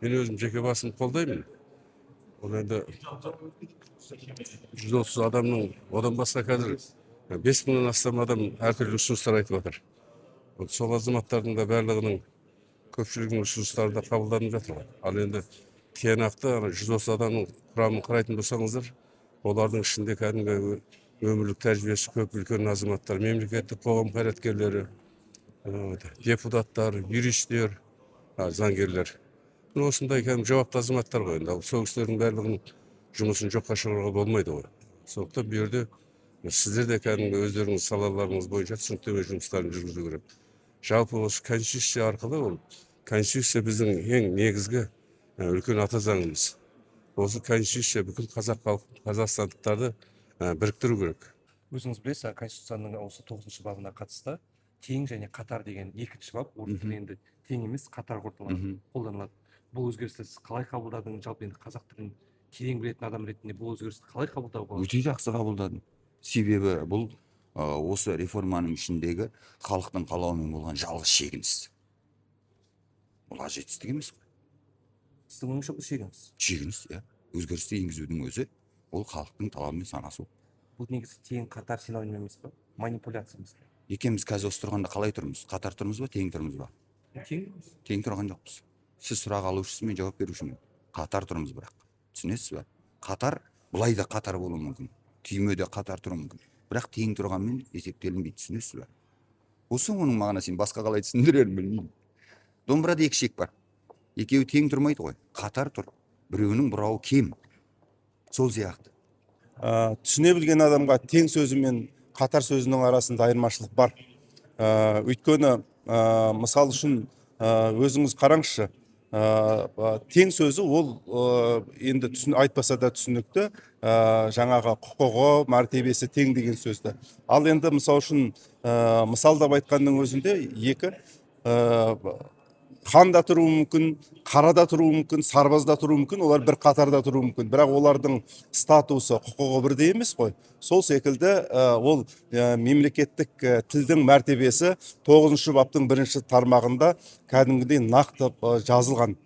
Мен өзім жеке басым қолдаймын. Ол енді 130 адамның, одан басқа қазір 5000-нен астам адам әртүрлі ұсыныстар айтып жатыр. Сол азаматтардың да барлығының көпшілігінің ұсыныстары да қабылданып жатыр. Ал енді тиянақты 130 адамның құрамын қарайтын болсаңыздар, олардың ішінде кәдімгі өмірлік тәжірибесі көп үлкен азаматтар, мемлекеттік қоғам қайраткерлері, депутаттар, юристтер, заңгерлер. Осындай кәдімгі жауапты азаматтар ғой. Енді сол кісілердің барлығының жұмысын жоққа шығаруға болмайды ғой. Сондықтан бұл жерде сіздер де кәдімгі өздеріңіз салаларыңыз бойынша түсініктеме жұмыстарын жүргізу керек. Жалпы осы конституция арқылы, ол конституция біздің ең негізгі үлкен ата заңымыз. Осы конституция бүкіл қазақ халқы, қазақстандықтарды біріктіру керек. Өзіңіз білесіз, конституцияның осы 9-шы бабына қатысты тең және қатар деген екінші бап, орыс тілінде тең емес, қатар қолданылады. Бұл өзгерісті сіз қалай қабылдадыңыз? Жалпы енді қазақ тілін терең білетін адам ретінде бұл өзгерісті қалай қабылдауға болады? Өте жақсы қабылдадым. Себебі бұл осы реформаның ішіндегі халықтың қалауымен болған жалғыз шегініс. Бұл жетістік емес қой. Сіздің ойыңызша бұл шегініс? Шегініс, иә. Өзгерісті енгізудің өзі ол халықтың талабымен санасу. Бұл негізі тең қатар синоним емес пе? Манипуляция емес пе? Екеуміз қазір осы тұрғанда қалай тұрмыз? Қатар тұрмыз ба, тең тұрмыз ба? Тең тұрған жоқпыз. Сіз сұрақ алушысыз, мен жауап берушімін. Қатар тұрмыз бірақ. Түсінесіз ба? Қатар былай да қатар болуы мүмкін. Түймеде қатар тұруы мүмкін. Бірақ тең тұрғанмен есептелінбейді, түсінесіз ба? Осы оның мағынасын басқа қалай түсіндірерін білмеймін. Домбырада екі шек бар. Екеуі тең тұрмайды ғой. Қатар тұр. Біреуінің бұрауы кем. Сол сияқты. Түсіне білген адамға тең сөзі мен қатар сөзінің арасында айырмашылық бар. Өйткені мысал үшін өзіңіз қараңызшы, тең сөзі ол енді айтпаса да түсінікті, жаңағы құқығы, мәртебесі тең деген сөзді. Ал енді мысал үшін мысалдап айтқанның өзінде екі хан да тұруы мүмкін, қара да тұруы мүмкін, сарбаз да тұруы мүмкін, олар бір қатарда тұруы мүмкін. Бірақ олардың статусы, құқығы бірдей емес қой. Сол секілді ол мемлекеттік тілдің мәртебесі 9-шы баптың 1-ші тармағында кәдімгідей нақты жазылған.